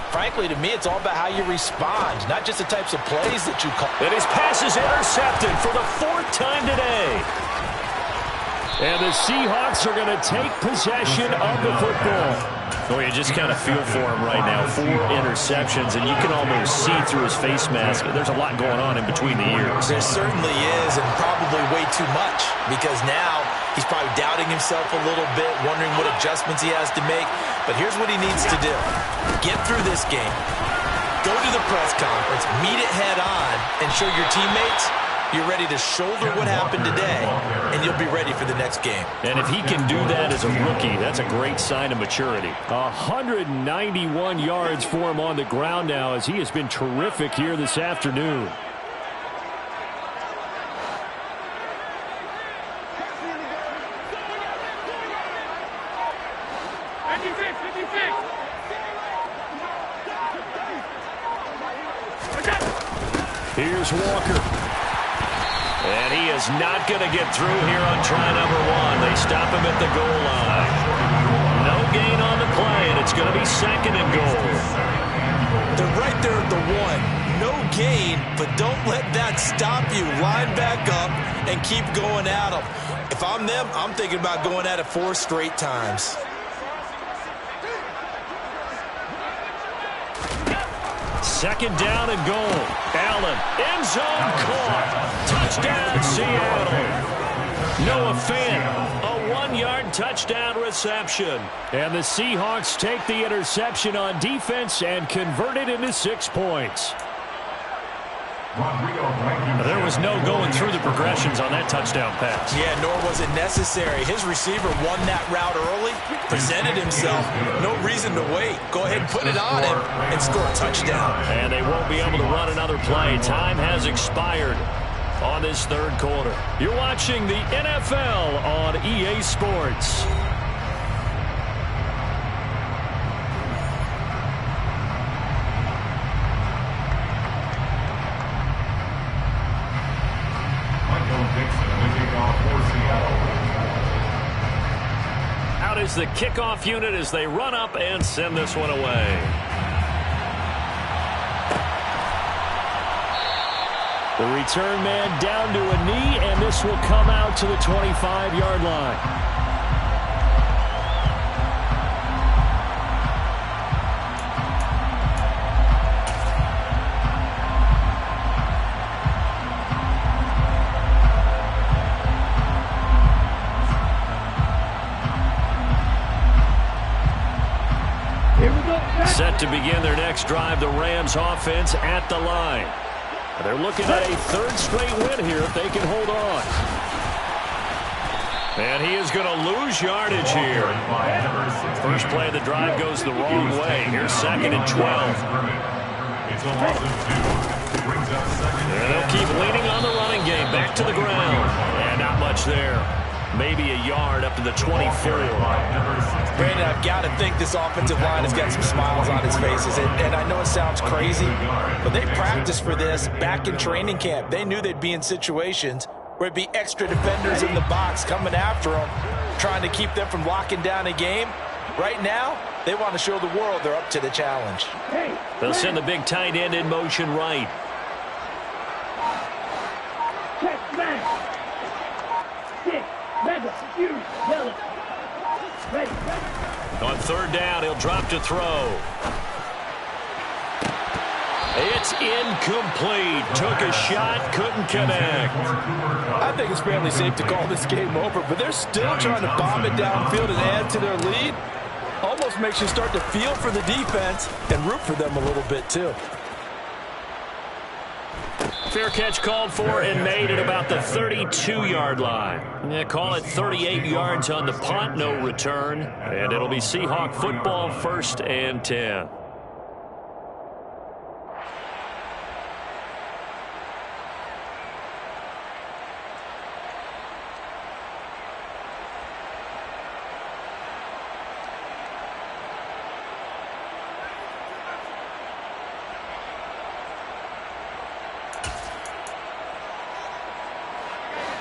frankly, to me, it's all about how you respond, not just the types of plays that you call. And his pass is intercepted for the 4th time today. And the Seahawks are going to take possession of the football. Well, you just kind of feel for him right now. 4 interceptions, and you can almost see through his face mask. There's a lot going on in between the ears. There certainly is, and probably way too much, because now he's probably doubting himself a little bit, wondering what adjustments he has to make. But here's what he needs to do. Get through this game. Go to the press conference, meet it head on, and show your teammates you're ready to shoulder what happened today, and you'll be ready for the next game. And if he can do that as a rookie, that's a great sign of maturity. 191 yards for him on the ground now, as he has been terrific here this afternoon. Here's Walker. And he is not going to get through here on try number 1. They stop him at the goal line. No gain on the play, and it's going to be 2nd and goal. They're right there at the 1. No gain, but don't let that stop you. Line back up and keep going at them. If I'm them, I'm thinking about going at it 4 straight times. Second down and goal. Allen, end zone caught. Touchdown, Seattle. Noah Fant, a 1-yard touchdown reception. And the Seahawks take the interception on defense and convert it into 6 points. There was no going through the progressions on that touchdown pass. Yeah, nor was it necessary. His receiver won that route early, presented himself. No reason to wait. Go ahead and put it on him and score a touchdown. And they won't be able to run another play. Time has expired on this 3rd quarter. You're watching the NFL on EA Sports. Out is the kickoff unit as they run up and send this one away. The return man down to a knee, and this will come out to the 25-yard line. Set to begin their next drive, the Rams offense at the line. They're looking at a 3rd straight win here if they can hold on. And he is going to lose yardage here. First play of the drive goes the wrong way. Here's 2nd and 12. And they'll keep leaning on the running game. Back to the ground. And not much there. Maybe a yard up to the 24. Brandon, I've got to think this offensive line has got some smiles on its faces. And I know it sounds crazy, but they practiced for this back in training camp. They knew they'd be in situations where it'd be extra defenders in the box coming after them, trying to keep them from locking down a game. Right now, they want to show the world they're up to the challenge. They'll send the big tight end in motion right. Check, man. 6, mega, huge, yellow. Ready. On 3rd down, he'll drop to throw. It's incomplete. Took a shot, couldn't connect. I think it's fairly safe to call this game over, but they're still trying to bomb it downfield and add to their lead. Almost makes you start to feel for the defense and root for them a little bit, too. Fair catch called for and made at about the 32-yard line. Yeah, call it 38 yards on the punt, no return. And it'll be Seahawk football, 1st and 10.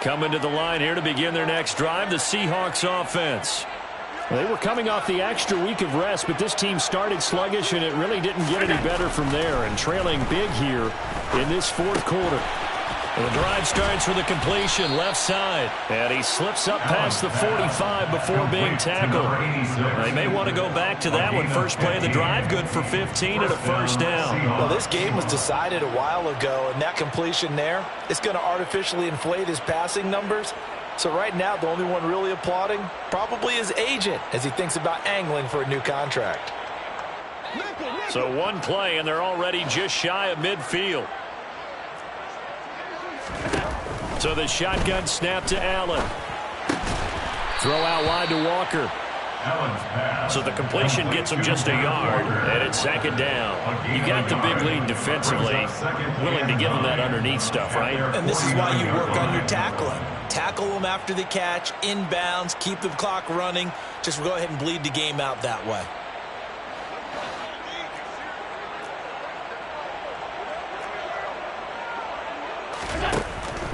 Coming to the line here to begin their next drive, the Seahawks offense. They were coming off the extra week of rest, but this team started sluggish, and it really didn't get any better from there, and trailing big here in this 4th quarter. And the drive starts with a completion left side, and he slips up past the 45 before being tackled. They may want to go back to that one. First play of the drive, good for 15 and a 1st down. Well, this game was decided a while ago, and that completion there is going to artificially inflate his passing numbers. So right now, the only one really applauding probably his agent as he thinks about angling for a new contract. So one play, and they're already just shy of midfield. So the shotgun snap to Allen. Throw out wide to Walker. So the completion gets him just a yard, and it's 2nd down. You got the big lead defensively, willing to give him that underneath stuff, right? And this is why you work on your tackling. Tackle them after the catch, inbounds, keep the clock running. Just go ahead and bleed the game out that way.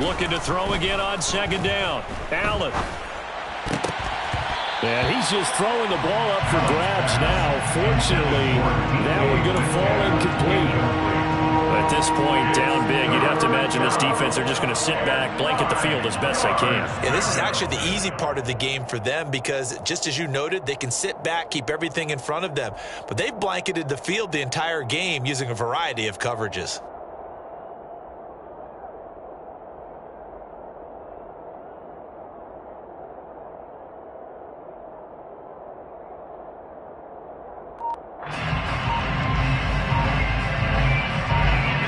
Looking to throw again on second down. Allen. And he's just throwing the ball up for grabs now. Fortunately, that one going to fall incomplete. At this point, down big, you'd have to imagine this defense are just going to sit back, blanket the field as best they can. Yeah, this is actually the easy part of the game for them because, just as you noted, they can sit back, keep everything in front of them. But they've blanketed the field the entire game using a variety of coverages.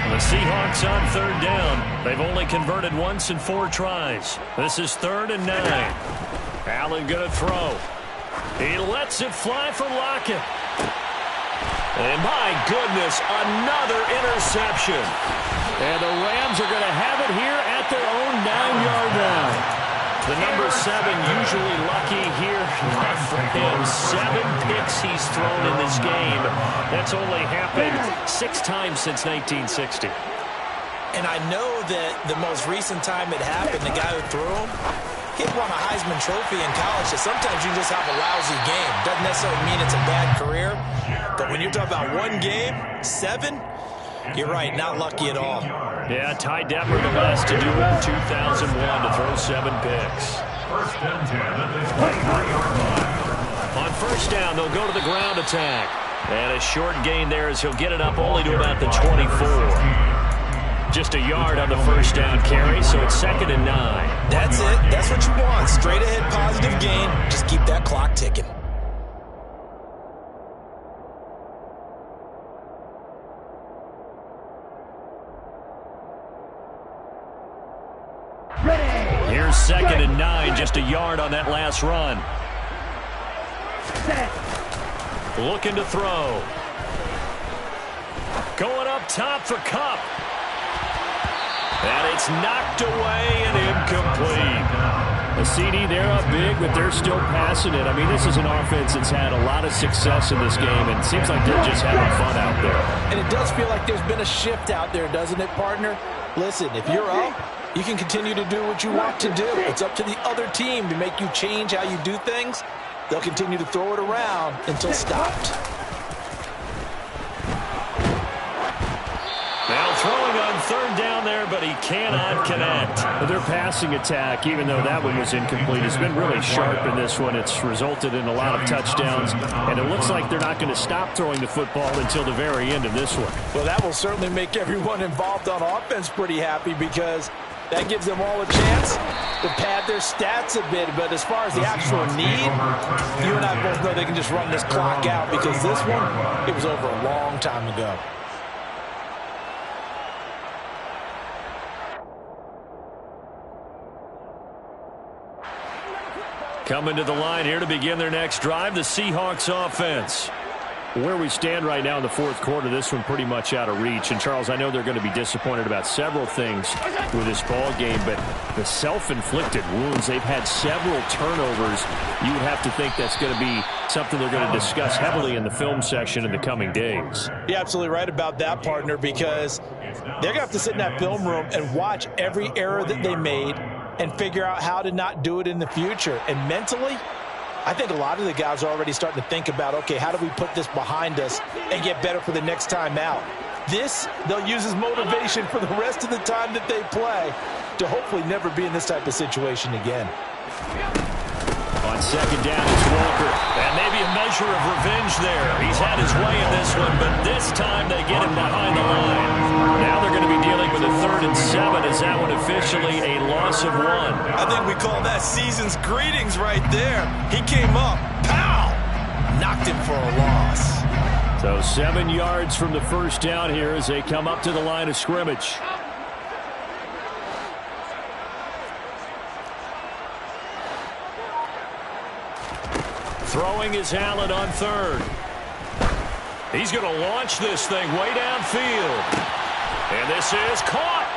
The Seahawks on third down. They've only converted once in 4 tries. This is 3rd and 9. Allen going to throw. He lets it fly for Lockett. And my goodness, another interception. And the Rams are going to have it here at their own 9-yard line. The number 7 usually lucky here. Not for him. 7 picks he's thrown in this game. That's only happened 6 times since 1960. And I know that the most recent time it happened, the guy who threw him, he won a Heisman Trophy in college. So sometimes you just have a lousy game. Doesn't necessarily mean it's a bad career. But when you're talking about one game, 7, you're right, not lucky at all. Yeah, Ty Detmer the last to do it in 2001 to throw 7 picks. First and 10 at the 23-yard line. On first down, they'll go to the ground attack. And a short gain there as he'll get it up only to about the 24. Just a yard on the first down carry, so it's 2nd and 9. That's it. That's what you want. Straight ahead positive gain. Just keep that clock ticking. Here's 2nd and 9, just a yard on that last run. Looking to throw. Going up top for Kupp. And it's knocked away and incomplete. The CD, they're up big, but they're still passing it. I mean, this is an offense that's had a lot of success in this game, and it seems like they're just having fun out there. And it does feel like there's been a shift out there, doesn't it, partner? Listen, if you're up, you can continue to do what you want to do. It's up to the other team to make you change how you do things. They'll continue to throw it around until stopped. Now throwing on third down there, but he cannot connect. Their passing attack, even though that one was incomplete, has been really sharp in this one. It's resulted in a lot of touchdowns, and it looks like they're not going to stop throwing the football until the very end of this one. Well, that will certainly make everyone involved on offense pretty happy because that gives them all a chance to pad their stats a bit. But as far as the actual need, you and I both know they can just run this clock out because this one, it was over a long time ago. Coming to the line here to begin their next drive, the Seahawks offense. Where we stand right now in the 4th quarter, this one pretty much out of reach. And, Charles, I know they're going to be disappointed about several things with this ball game, but the self-inflicted wounds, they've had several turnovers. You would have to think that's going to be something they're going to discuss heavily in the film section in the coming days. You're absolutely right about that, partner, because they're going to have to sit in that film room and watch every error that they made and figure out how to not do it in the future. And mentally, I think a lot of the guys are already starting to think about, okay, how do we put this behind us and get better for the next time out? This, they'll use as motivation for the rest of the time that they play to hopefully never be in this type of situation again. On second down, it's Walker. And maybe a measure of revenge there. He's had his way in this one, but this time they get him behind the line. Now they're going to be dealing with a 3rd and 7. Is that one officially a loss of 1? I think we call that season's greetings right there. He came up, pow, knocked him for a loss. So 7 yards from the first down here as they come up to the line of scrimmage. Throwing is Allen on 3rd. He's going to launch this thing way downfield. And this is caught.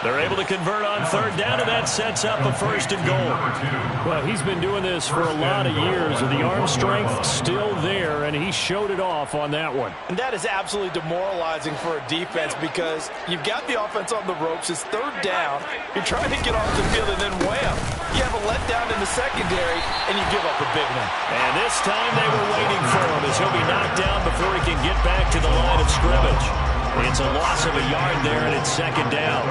They're able to convert on third down, and that sets up a 1st and goal. Well, he's been doing this for a lot of years, and the arm strength still there, and he showed it off on that one. And that is absolutely demoralizing for a defense because you've got the offense on the ropes. It's third down. You're trying to get off the field, and then wham, you have a letdown in the secondary, and you give up a big one. And this time they were waiting for him as he'll be knocked down before he can get back to the line of scrimmage. It's a loss of a yard there, and it's 2nd down.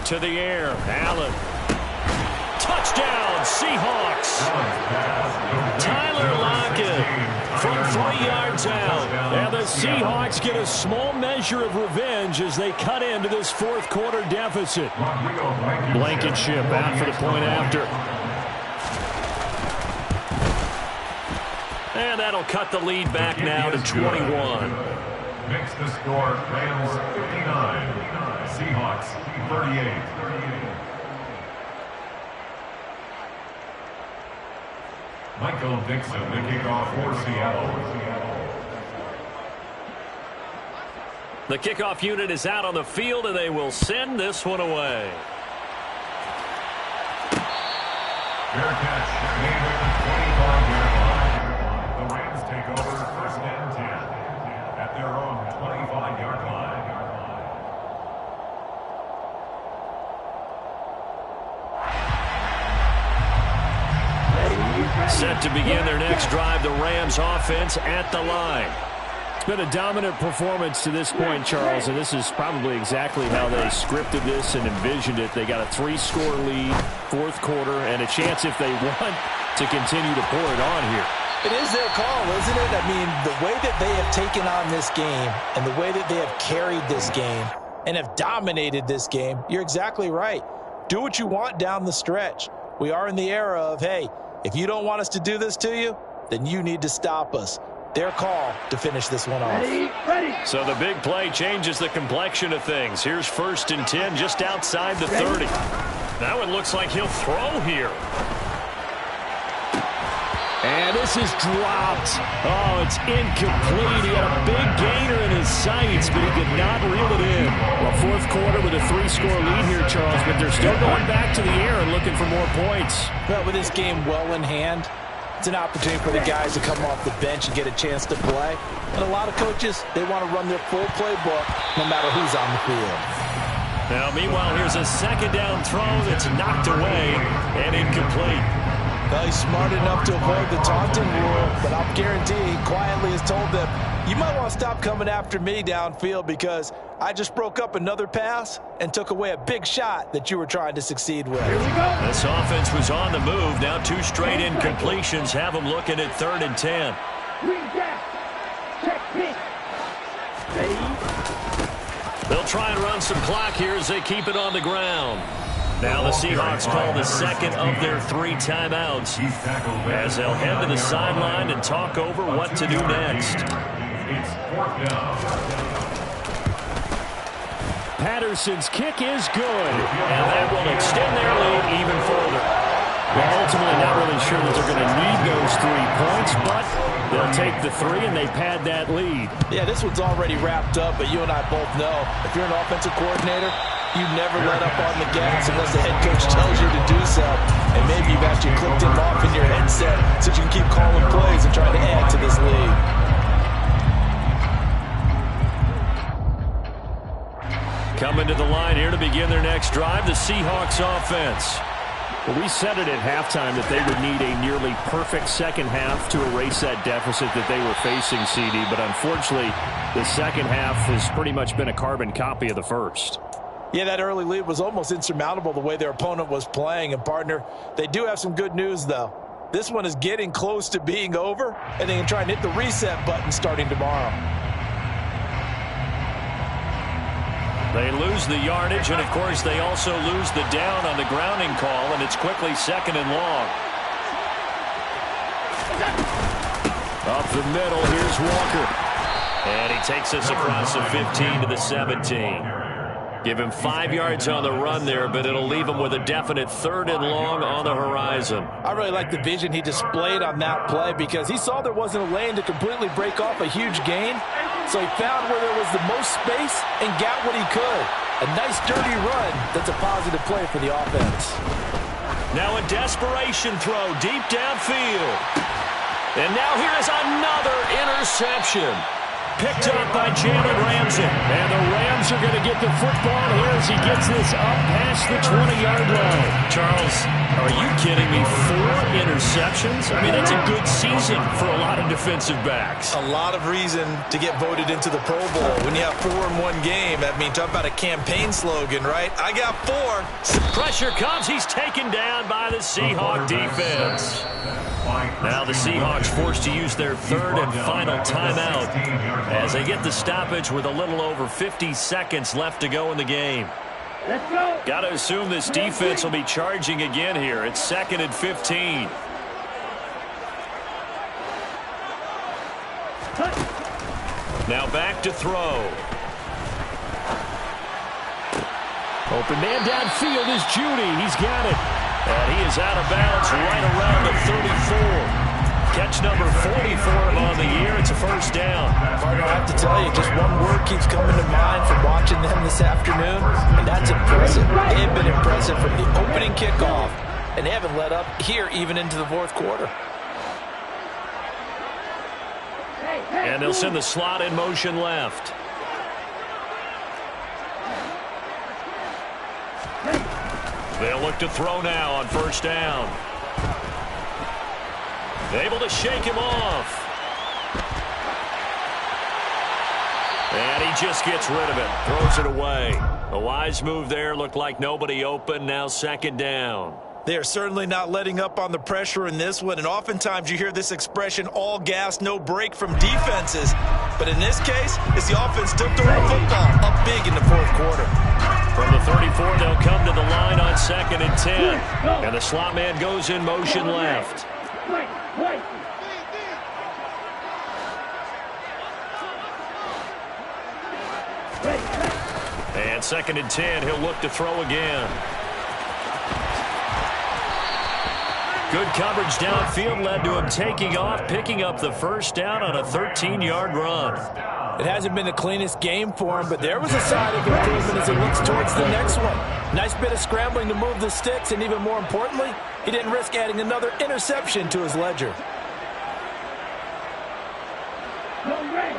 To the air, Allen. Touchdown, Seahawks. Tyler Lockett from 3 yards out. And the Seahawks get a small measure of revenge as they cut into this 4th quarter deficit. Blankenship out for the point after. And that'll cut the lead back now to 21. Makes the score Rams 59, Seahawks 38. Michael Dixon, the kickoff for Seattle. The kickoff unit is out on the field, and they will send this one away. Fair catch, made at the 25-yard line. The Rams take over 1st and 10 at their own 25-yard line. Set to begin their next drive, the Rams offense at the line. It's been a dominant performance to this point, Charles, and this is probably exactly how they scripted this and envisioned it. They got a 3-score lead, 4th quarter, and a chance if they want to continue to pour it on here. It is their call, isn't it? I mean, the way that they have taken on this game and the way that they have carried this game and have dominated this game, you're exactly right. Do what you want down the stretch. We are in the era of, hey, if you don't want us to do this to you, then you need to stop us. Their call to finish this one off. Ready. So the big play changes the complexion of things. Here's 1st and 10 just outside the 30. Now it looks like he'll throw here. And this is dropped. Oh, it's incomplete. He had a big gainer in his sights, but he could not reel it in. Well, 4th quarter with a 3-score lead here, Charles, but they're still going back to the air and looking for more points. Well, with this game well in hand, it's an opportunity for the guys to come off the bench and get a chance to play. And a lot of coaches, they want to run their full playbook no matter who's on the field. Now, meanwhile, here's a 2nd down throw that's knocked away and incomplete. Well, he's smart enough to avoid the taunting rule, but I'll guarantee he quietly has told them, you might want to stop coming after me downfield because I just broke up another pass and took away a big shot that you were trying to succeed with. Here we go. This offense was on the move. Now 2 straight incompletions have them looking at 3rd and 10. Green jack. Check pitch. Ready. They'll try and run some clock here as they keep it on the ground. Now the Seahawks call the 2nd of their 3 timeouts as they'll head to the sideline and talk over what to do next. It's 4th down. Patterson's kick is good. And that will extend their lead even further. Well, ultimately not really sure that they're going to need those 3 points, but they'll take the 3 and they pad that lead. Yeah, this one's already wrapped up, but you and I both know if you're an offensive coordinator, you never let up on the gas unless the head coach tells you to do so. And maybe you've actually clicked him off in your headset so you can keep calling plays and trying to add to this lead. Coming to the line here to begin their next drive, the Seahawks offense. Well, we said it at halftime that they would need a nearly perfect 2nd half to erase that deficit that they were facing, CD. But unfortunately, the 2nd half has pretty much been a carbon copy of the 1st. Yeah, that early lead was almost insurmountable the way their opponent was playing. And, partner, they do have some good news, though. This one is getting close to being over, and they can try and hit the reset button starting tomorrow. They lose the yardage, and, of course, they also lose the down on the grounding call, and it's quickly 2nd and long. Up the middle, here's Walker. And he takes us across the 15 to the 17. Give him 5 yards on the run there, but it'll leave him with a definite 3rd and long on the horizon. I really like the vision he displayed on that play because he saw there wasn't a lane to completely break off a huge gain. So he found where there was the most space and got what he could. A nice dirty run that's a positive play for the offense. Now a desperation throw deep downfield. And now here is another interception. Picked up by Jalen Ramsey. And the Rams are going to get the football here as he gets this up past the 20-yard line. Charles, are you kidding me? 4 interceptions? I mean, that's a good season for a lot of defensive backs. A lot of reason to get voted into the Pro Bowl. When you have 4 in one game, I mean, talk about a campaign slogan, right? I got 4. Pressure comes. He's taken down by the Seahawks defense. Now the Seahawks forced to use their 3rd and final timeout as they get the stoppage with a little over 50 seconds left to go in the game. Let's go. Got to assume this defense will be charging again here. It's 2nd and 15. Now back to throw. Open man downfield is Judy. He's got it. And he is out of bounds right around the 34. Catch number 40 for him on the year. It's a 1st down. Partner, I have to tell you, just one word keeps coming to mind from watching them this afternoon, and that's impressive. They have been impressive from the opening kickoff, and they haven't let up here even into the 4th quarter. And they'll send the slot in motion left. They'll look to throw now on 1st down. Able to shake him off. And he just gets rid of it. Throws it away. A wise move there. Looked like nobody open. Now 2nd down. They are certainly not letting up on the pressure in this one, and oftentimes you hear this expression, all gas, no break from defenses. But in this case, it's the offense still throwing football up big in the 4th quarter. From the 34, they'll come to the line on 2nd and 10. And the slot man goes in motion left. And 2nd and 10, he'll look to throw again. Good coverage downfield led to him taking off, picking up the 1st down on a 13-yard run. It hasn't been the cleanest game for him, but there was a side of improvement as he looks towards the next one. Nice bit of scrambling to move the sticks, and even more importantly, he didn't risk adding another interception to his ledger.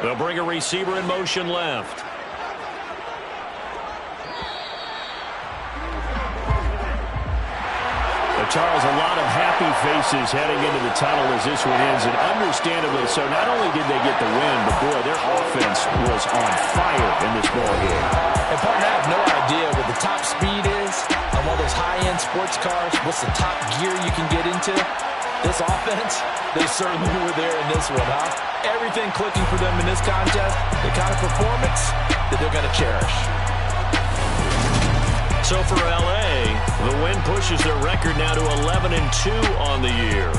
They'll bring a receiver in motion left. Charles, a lot of happy faces heading into the tunnel as this one ends, and understandably so. Not only did they get the win, but boy, their offense was on fire in this ball game. And partner, I have no idea what the top speed is on one of those high-end sports cars. What's the top gear you can get into? This offense, they certainly were there in this one, huh? Everything clicking for them in this contest, the kind of performance that they're going to cherish. So for L.A., the win pushes their record now to 11-2 on the year.